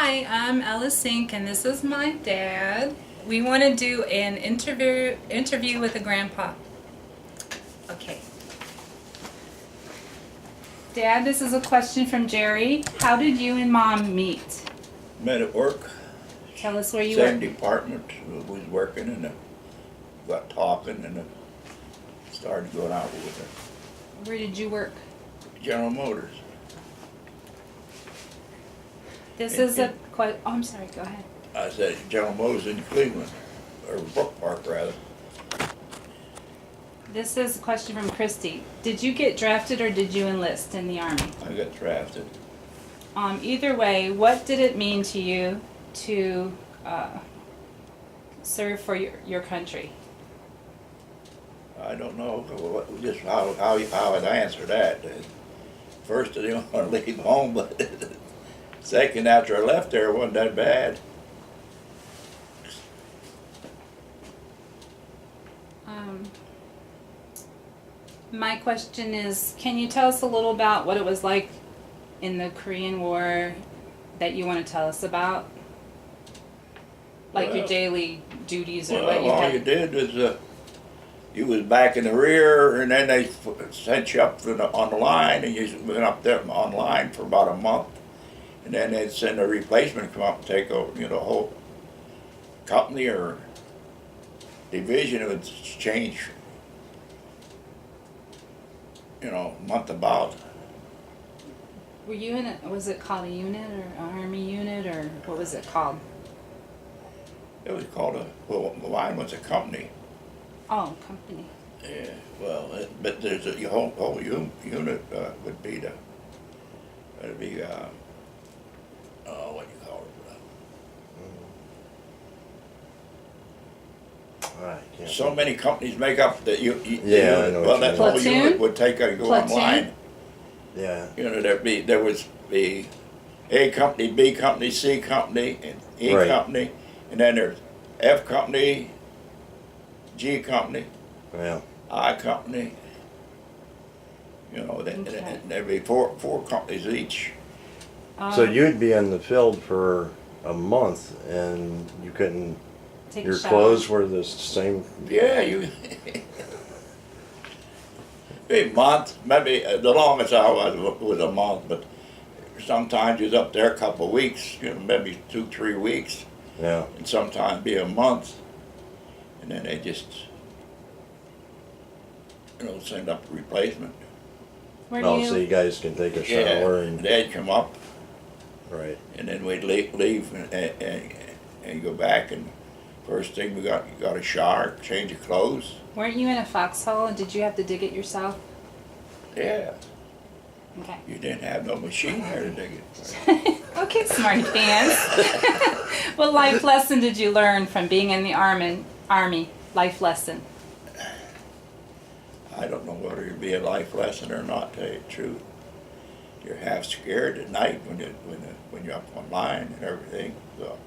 Hi, I'm Ella Sink, and this is my dad. We want to do an interview with a grandpa. Okay. Dad, this is a question from Jerry. How did you and Mom meet? Met at work, Tell us where you same work. department, was working and got talking and started going out with her. Where did you work? General Motors. This In- is a in- question. Oh, I'm sorry. Go ahead. I said General Motors in Cleveland, or Brook Park rather. This is a question from Christy. Did you get drafted or did you enlist in the Army? I got drafted. Either way, what did it mean to you to serve for your country? I don't know just how I'd answer that. First, I didn't want to leave home, but second, after I left there, it wasn't that bad. My question is, can you tell us a little about what it was like in the Korean War that you want to tell us about? Like your Well- daily duties or what Well, you all had? you did was you was back in the rear, and then they sent you up on the line, and you went up there on the line for about a month, and then they'd send a replacement to come up and take over, the whole company or division. It would change, month about. Were you in was it called a unit or army unit or what was it called? It was called mine was a company. Oh, company. Yeah, well, but there's a whole unit would be it'd be what do you call it? I can't So think. many companies make up that Yeah, I know well, what you that mean. whole Platoon? unit would take go Platoon? online. Yeah, There was the A company, B company, C company, and E Right. company, and then there's F company, G company, yeah. I company. Okay. And there'd be four companies each. So you'd be in the field for a month and you couldn't, take your a shower. clothes were the same? Yeah, you. A month, maybe the longest I was a month, but sometimes you was up there a couple of weeks, maybe 2-3 weeks, Yeah, and sometimes be a month, and then they just, send up a replacement. Where do oh, you? so you guys can take a Yeah, shower and and, they'd come up, right, and then we'd leave and go back, and first thing you got a shower, change your clothes. Weren't you in a foxhole and did you have to dig it yourself? Yeah, Okay. you didn't have no machine there to dig it. Okay, smarty pants. What life lesson did you learn from being in the army? Life lesson. I don't know whether it'd be a life lesson or not, to tell you the truth. You're half scared at night when you're up on line and everything, so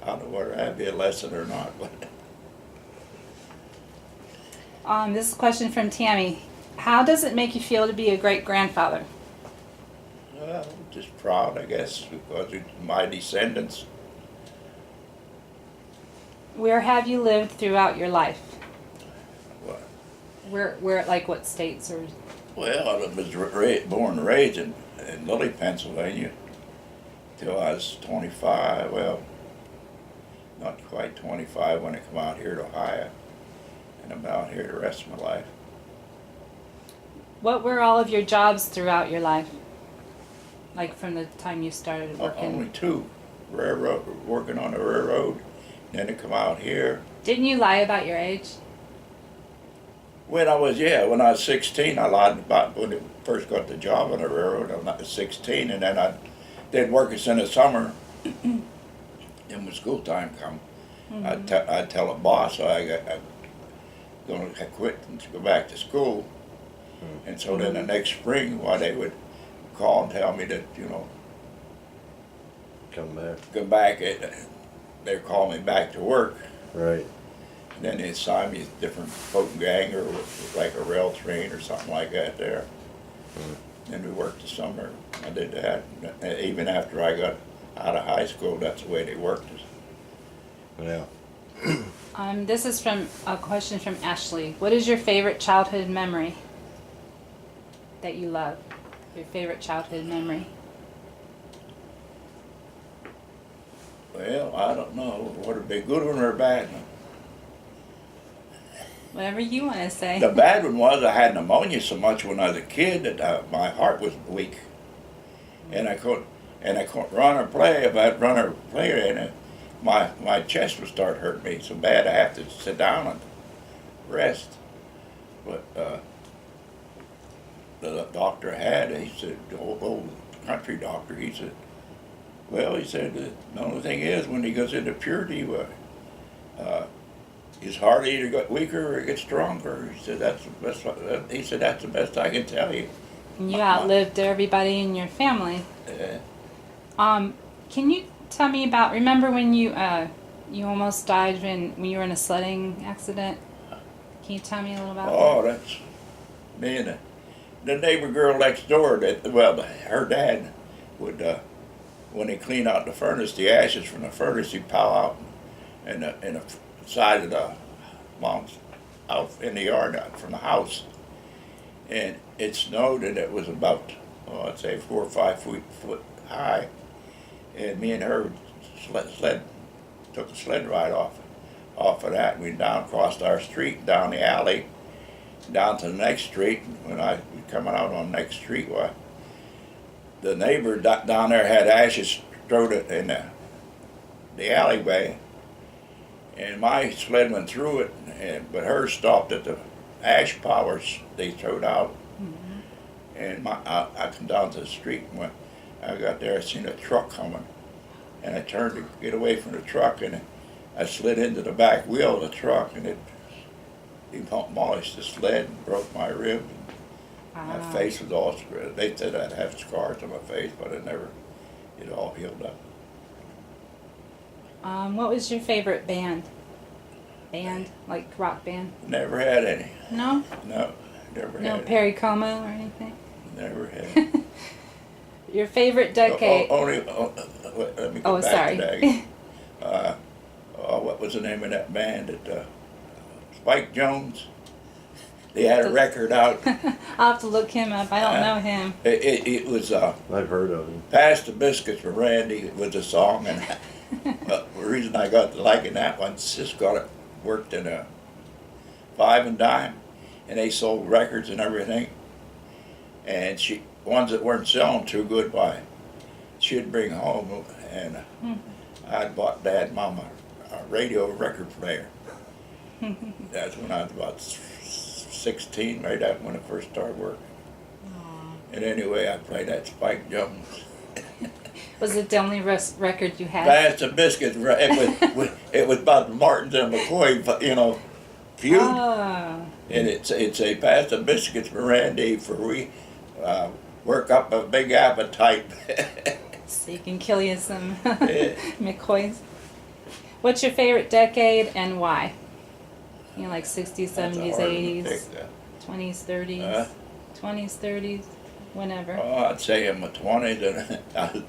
I don't know whether that'd be a lesson or not, but This is a question from Tammy. How does it make you feel to be a great grandfather? well, just proud, I guess, because it's my descendants. Where have you lived throughout your life? What? Where like what states or? Well, I was born and raised in Lilly, Pennsylvania, till I was 25. Well, not quite 25 when I come out here to Ohio, and I'm out here the rest of my life. What were all of your jobs throughout your life? Like from the time you started working? Only two, working on the railroad, then to come out here. Didn't you lie about your age? When I was 16, I lied about when I first got the job on the railroad. I was 16, and then I did work in the summer. And when school time come, I'd tell a boss I'm going to quit and go back to school. And so then the next spring, they would call and tell me that, come back, go back, they'd call me back to work. right. And then they assign me a different boat and gang or like a rail train or something like that there. And we worked the summer. I did that. Even after I got out of high school, that's the way they worked us. Yeah. This is from a question from Ashley. What is your favorite childhood memory that you love? Your favorite childhood memory? Well, I don't know, would it be a good one or a bad one? Whatever you want to say. The bad one was I had pneumonia so much when I was a kid that my heart was weak, and I couldn't run or play. If I'd run or play, and my chest would start hurting me so bad I have to sit down and rest. But the doctor he said, old country doctor, he said, well, he said, the only thing is when he goes into puberty, his heart either got weaker or it gets stronger. He said that's the best. He said that's the best I can tell you. And you outlived everybody in your family. Can you tell me about? Remember when you almost died when you were in a sledding accident? Can you tell me a little about that? Oh, that's me and the neighbor girl next door. Her dad would when he cleaned out the furnace, the ashes from the furnace, he'd pile out in the side of the mom's out in the yard from the house, and it snowed and it was about I'd say 4 or 5 foot high, and me and her took the sled ride off of that, and we crossed our street down the alley down to the next street. When I was coming out on the next street, the neighbor down there had ashes strewed in the alleyway. And my sled went through it, but hers stopped at the ash piles they threw out. Mm-hmm. And I come down to the street, and when I got there, I seen a truck coming. And I turned to get away from the truck, and I slid into the back wheel of the truck, and it demolished the sled and broke my rib. My face was all screwed. They said I'd have scars on my face, but it all healed up. What was your favorite band? Like rock band? Never had any. No? No, never had No any. Perry Como or anything? Never had. Your favorite decade? Let me go back sorry. to that again. What was the name of that band? Spike Jones. They had a record out. I'll have to look him up. I don't know him. It was I've heard of him. "Pass the Biscuits" for Randy was the song, and the reason I got to liking that one, Sis worked in a Five and Dime, and they sold records and everything. And ones that weren't selling too good, she'd bring home, and I'd bought Dad and Mama a radio record player. That's when I was about 16, right after when I first started working. And anyway, I played that Spike Jones. Was it the only record you had? Pass the Biscuits. It was about the Martins and McCoy, feud. Oh. And it's a "Pass the Biscuits for Randy, for we work up a big appetite." So you can kill you some McCoys. What's your favorite decade and why? You know, like 60s, 70s, 80s, 20s, 30s, 20s, 30s, whenever. Oh, I'd say in my 20s, and I was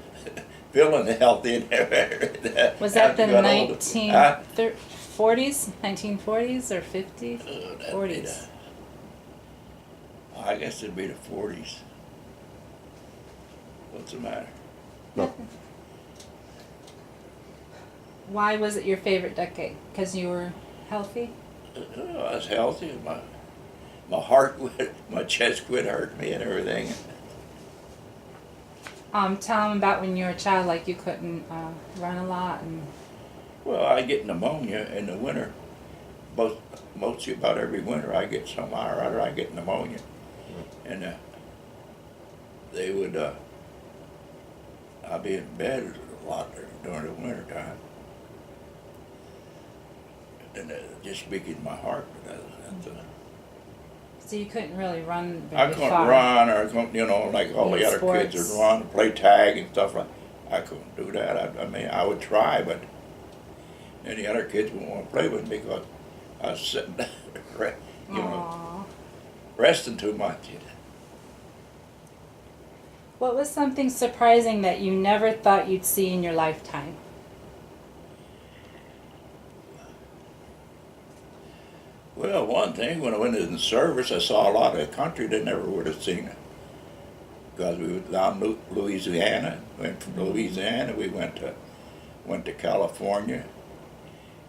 feeling healthy and everything. Was that the 1940s, 1940s or 50s? 40s. I guess it'd be the 40s. What's the matter? Nothing. Why was it your favorite decade? Because you were healthy? I was healthy. My heart, my chest quit hurting me and everything. Tell them about when you were a child, like you couldn't run a lot and. Well, I get pneumonia in the winter. Mostly about every winter I get something or other. I get pneumonia, and they would. I'd be in bed a lot during the winter time. And just weakened my heart. So you couldn't really run very I couldn't far. run, or couldn't, like all the Yeah, other kids sports. would run, play tag and stuff like. I couldn't do that. I mean, I would try, but any other kids wouldn't want to play with me because I was sitting there, Aww. resting too much. What was something surprising that you never thought you'd see in your lifetime? Well, one thing, when I went in the service, I saw a lot of the country that never would have seen it. Because we were down Louisiana, went from Louisiana, we went to California.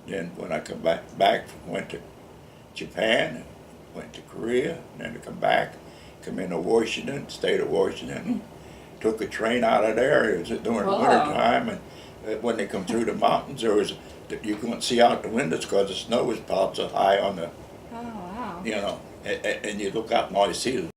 Then when I come back went to Japan, went to Korea, and then to come back, come into Washington, state of Washington, took a train out of there. It was during the Wow. winter time, and when they come through the mountains, you couldn't see out the windows because the snow was piled so high on the, Oh, wow. and you look out and all you see is